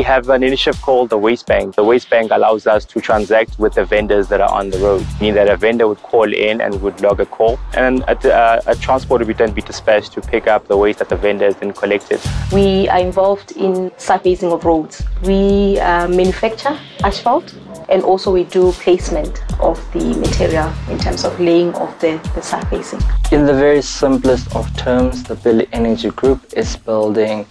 We have an initiative called the Waste Bank. The Waste Bank allows us to transact with the vendors that are on the road, meaning that a vendor would call in and would log a call, and a transport would then be dispatched to pick up the waste that the vendor has then collected. We are involved in surfacing of roads. We manufacture asphalt, and also we do placement of the material in terms of laying of the surfacing. In the very simplest of terms, the Billy Energy Group is building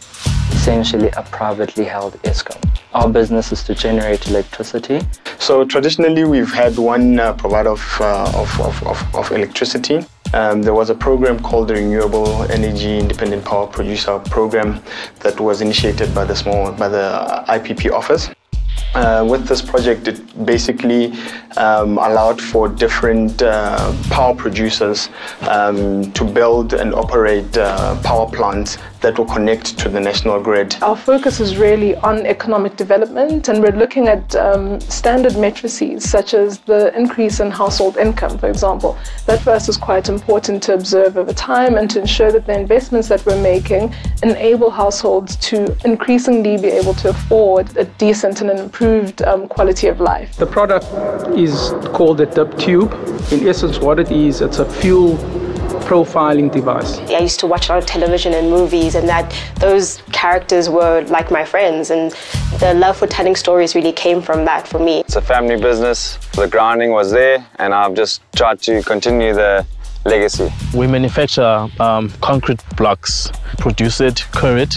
essentially a privately held ESCOM. Our business is to generate electricity. So traditionally we've had one provider of electricity. There was a program called the Renewable Energy Independent Power Producer Program that was initiated by the IPP office. With this project, it basically allowed for different power producers to build and operate power plants that will connect to the national grid. Our focus is really on economic development, and we're looking at standard matrices such as the increase in household income, for example. That for us is quite important to observe over time and to ensure that the investments that we're making enable households to increasingly be able to afford a decent and an improved quality of life. The product is called a dip tube. In essence, what it is, it's a fuel profiling device. I used to watch a lot of television and movies, and those characters were like my friends, and the love for telling stories really came from that for me. It's a family business. The grounding was there, and I've just tried to continue the legacy. We manufacture concrete blocks, produce it, cure it,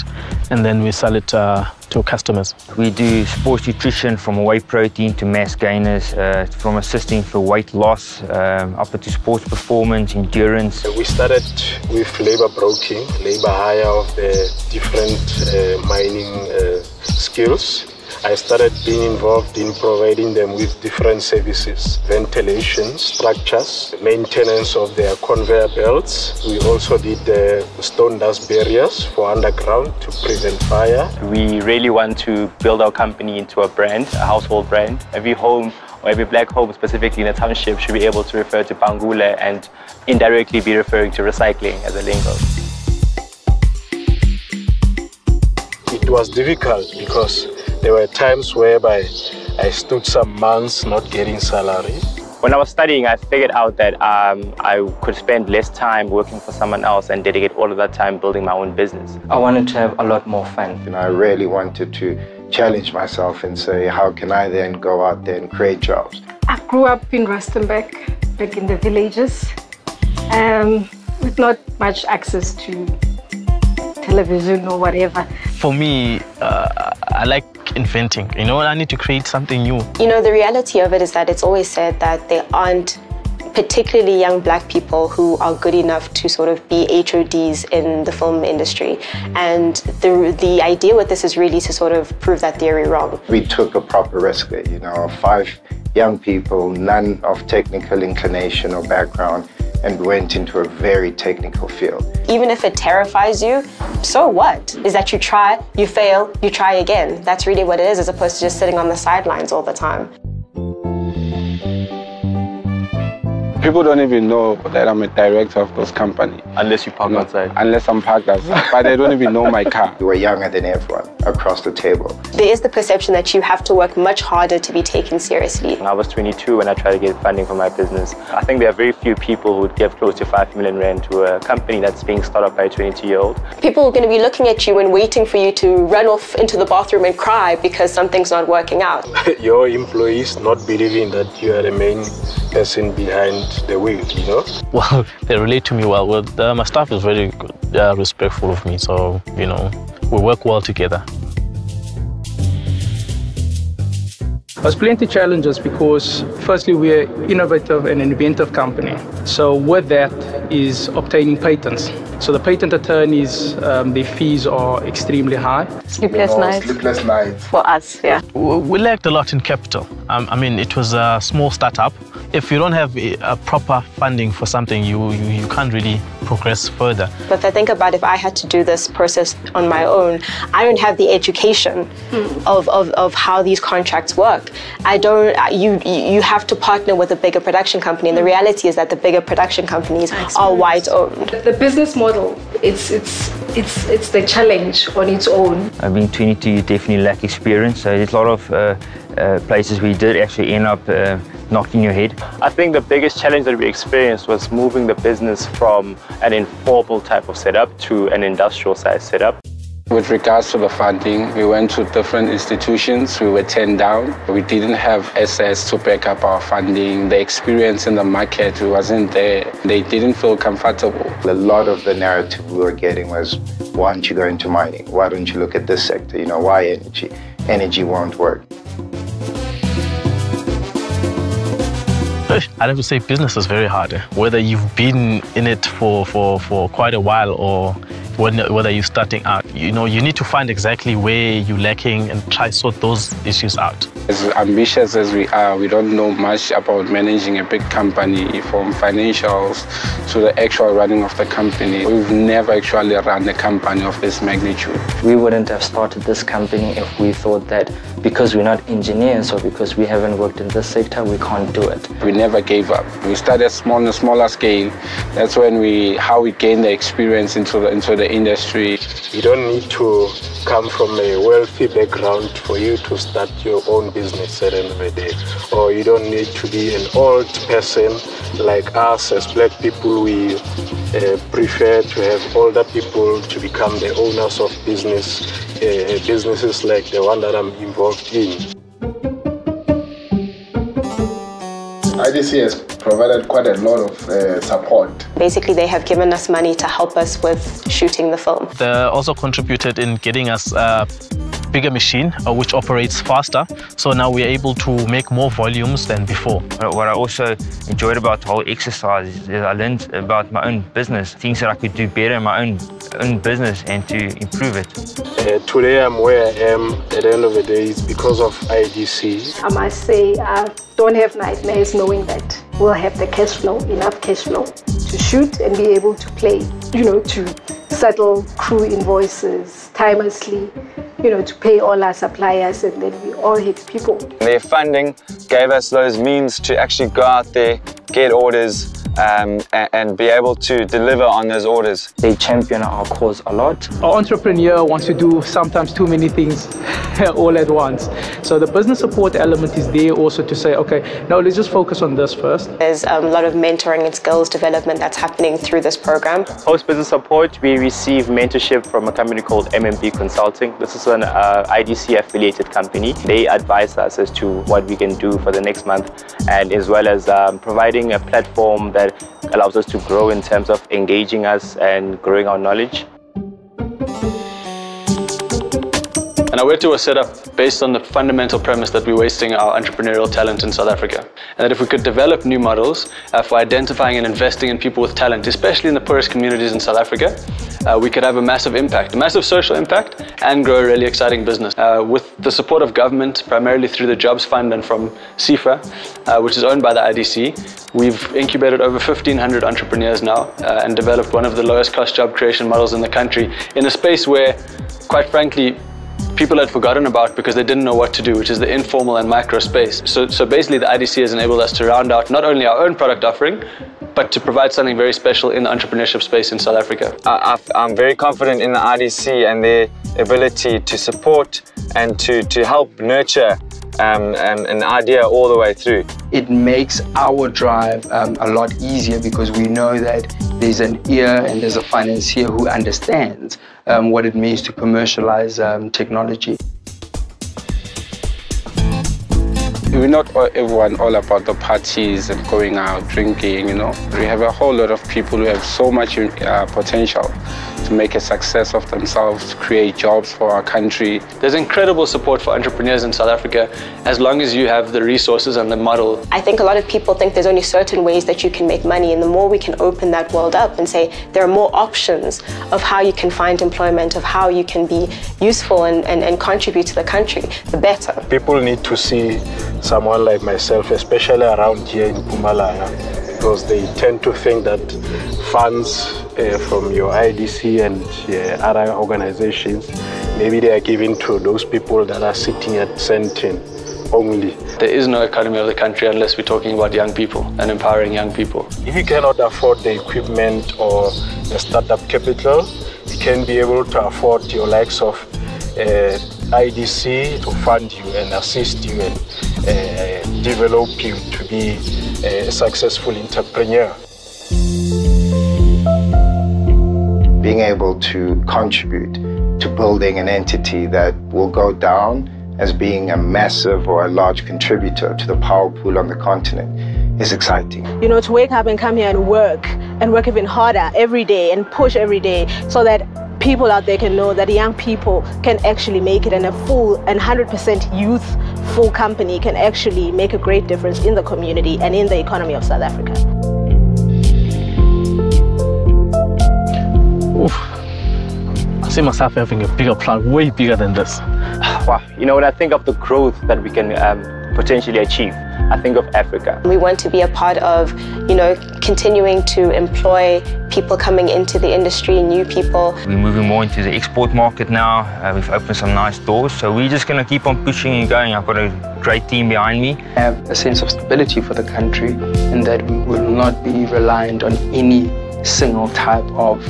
and then we sell it to customers. We do sports nutrition from whey protein to mass gainers, from assisting for weight loss up to sports performance, endurance. We started with labor broking, labor hire of the different mining skills. I started being involved in providing them with different services, ventilation, structures, maintenance of their conveyor belts. We also did the stone dust barriers for underground to prevent fire. We really want to build our company into a brand, a household brand. Every home, or every black home specifically in the township, should be able to refer to Bangula and indirectly be referring to recycling as a lingo. It was difficult because there were times whereby I stood some months not getting salary. When I was studying, I figured out that I could spend less time working for someone else and dedicate all of that time building my own business. I wanted to have a lot more fun. And I really wanted to challenge myself and say, how can I then go out there and create jobs? I grew up in Rustenburg, back in the villages, with not much access to television or whatever. For me, I like inventing. You know, I need to create something new. You know, the reality of it is that it's always said that there aren't particularly young black people who are good enough to sort of be HODs in the film industry. And the idea with this is really to sort of prove that theory wrong. We took a proper risk, you know, 5 young people, none of technical inclination or background, and went into a very technical field. Even if it terrifies you, so what? Is that you try, you fail, you try again. That's really what it is, as opposed to just sitting on the sidelines all the time. People don't even know that I'm a director of this company. Unless you park outside. Unless I'm parked outside, but they don't even know my car. You were younger than everyone across the table. There is the perception that you have to work much harder to be taken seriously. I was 22 when I tried to get funding for my business. I think there are very few people who would give close to 5 million rand to a company that's being started up by a 22-year-old. People are going to be looking at you and waiting for you to run off into the bathroom and cry because something's not working out. Your employees not believing that you are the main person behind the wheel, you know? Well, they relate to me well. My staff is very good. They are respectful of me, so, you know, we work well together. There's plenty of challenges because, firstly, we're an innovative and inventive company. So with that is obtaining patents. So the patent attorneys, their fees are extremely high. Sleepless nights. Sleepless nights. For us, yeah. We lacked a lot in capital. I mean, it was a small startup. if you don't have a proper funding for something, you can't really progress further. But if I think about if I had to do this process on my own, I don't have the education of how these contracts work. You have to partner with a bigger production company, and the reality is that the bigger production companies are white owned. The business model, it's the challenge on its own. Being 22, you definitely lack experience, so there's a lot of places we did actually end up knocking your head. I think the biggest challenge that we experienced was moving the business from an informal type of setup to an industrial size setup. With regards to the funding, we went to different institutions, we were turned down. We didn't have assets to back up our funding. The experience in the market wasn't there. They didn't feel comfortable. A lot of the narrative we were getting was, why don't you go into mining? Why don't you look at this sector? You know, why energy? Energy won't work. I'd have to say business is very hard. Whether you've been in it for quite a while or whether you're starting out, you need to find exactly where you're lacking and try to sort those issues out. As ambitious as we are, we don't know much about managing a big company, from financials to the actual running of the company. We've never actually run a company of this magnitude. We wouldn't have started this company if we thought that because we're not engineers or because we haven't worked in this sector, we can't do it. We never gave up. We started on a smaller scale. That's when how we gained the experience into the industry. You don't need to come from a wealthy background for you to start your own business at the end of the day. Or you don't need to be an old person like us as black people. We prefer to have older people to become the owners of businesses like the one that I'm involved in. IDC has provided quite a lot of support. Basically, they have given us money to help us with shooting the film. They also contributed in getting us a bigger machine, which operates faster. So now we're able to make more volumes than before. What I also enjoyed about the whole exercise is I learned about my own business, things that I could do better in my own business and to improve it. Today I'm where I am at the end of the day is because of IDC. I must say I don't have nightmares knowing that we'll have the cash flow, enough cash flow to shoot and be able to play, to settle crew invoices timelessly, to pay all our suppliers, and then we all hit people. Their funding gave us those means to actually go out there, get orders, and be able to deliver on those orders. They champion our cause a lot. An entrepreneur wants to do sometimes too many things all at once. So the business support element is there also to say, okay, no, let's just focus on this first. There's a lot of mentoring and skills development that's happening through this program. Post-business support, we receive mentorship from a company called MMB Consulting. This is an IDC affiliated company. They advise us as to what we can do for the next month, and as well as providing a platform that allows us to grow in terms of engaging us and growing our knowledge. And our Wetu was set up based on the fundamental premise that we're wasting our entrepreneurial talent in South Africa. And that if we could develop new models for identifying and investing in people with talent, especially in the poorest communities in South Africa, we could have a massive impact, a massive social impact, and grow a really exciting business. With the support of government, primarily through the Jobs Fund and from CIFA, which is owned by the IDC, we've incubated over 1,500 entrepreneurs now and developed one of the lowest cost job creation models in the country in a space where, quite frankly, people had forgotten about because they didn't know what to do, which is the informal and micro space. So basically the IDC has enabled us to round out not only our own product offering, but to provide something very special in the entrepreneurship space in South Africa. I'm very confident in the IDC and their ability to support and to help nurture an idea all the way through. It makes our drive a lot easier because we know that there's an ear and there's a financier who understands what it means to commercialize technology. We're not everyone all about the parties and going out drinking, We have a whole lot of people who have so much potential to make a success of themselves, to create jobs for our country. There's incredible support for entrepreneurs in South Africa as long as you have the resources and the model. I think a lot of people think there's only certain ways that you can make money, and the more we can open that world up and say there are more options of how you can find employment, of how you can be useful and contribute to the country, the better. People need to see someone like myself, especially around here in Mpumalanga, because they tend to think that funds from your IDC and other organizations, maybe they are given to those people that are sitting at Sentin only. There is no economy of the country unless we're talking about young people and empowering young people. If you cannot afford the equipment or the startup capital, you can be able to afford your likes of IDC to fund you and assist you and develop you to be a successful entrepreneur. Being able to contribute to building an entity that will go down as being a massive or a large contributor to the power pool on the continent is exciting. You know, to wake up and come here and work even harder every day and push every day so that people out there can know that young people can actually make it, and a full and 100% youthful company can actually make a great difference in the community and in the economy of South Africa. Oof. I see myself having a bigger plan, way bigger than this. Wow. You know, when I think of the growth that we can potentially achieve, I think of Africa. We want to be a part of, you know, continuing to employ people coming into the industry, new people. We're moving more into the export market now. We've opened some nice doors, so we're just going to keep on pushing and going. I've got a great team behind me. Have a sense of stability for the country, and that we will not be reliant on any single type of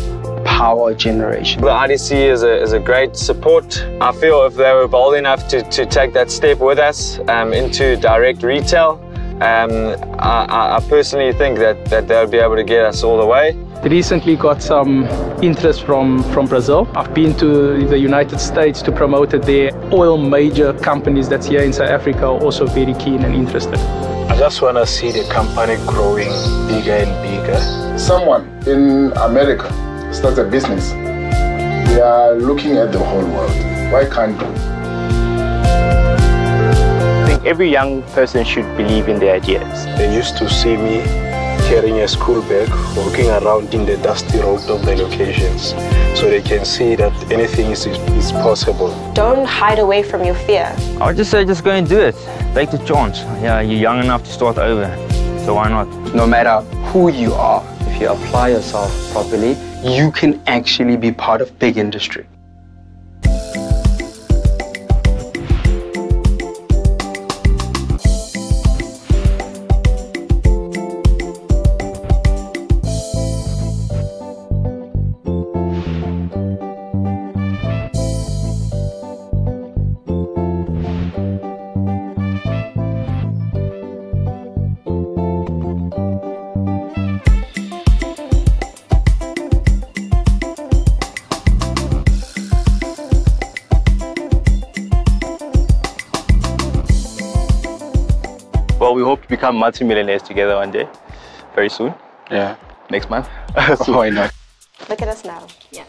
power generation. The IDC is a great support. I feel if they were bold enough to take that step with us into direct retail, I personally think that they'll be able to get us all the way. Recently got some interest from Brazil. I've been to the United States to promote it there. Oil major companies that's here in South Africa are also very keen and interested. I just want to see the company growing bigger and bigger. Someone in America starts a business. We are looking at the whole world. Why can't we? I think every young person should believe in their ideas. They used to see me carrying a school bag, walking around in the dusty road of the locations, so they can see that anything is possible. Don't hide away from your fear. I would just say, just go and do it. Take the chance. Yeah, you're young enough to start over, so why not? No matter who you are, if you apply yourself properly, you can actually be part of big industry. Well, we hope to become multi-millionaires together one day, very soon. Yeah. Next month. Why not? Look at us now. Yeah.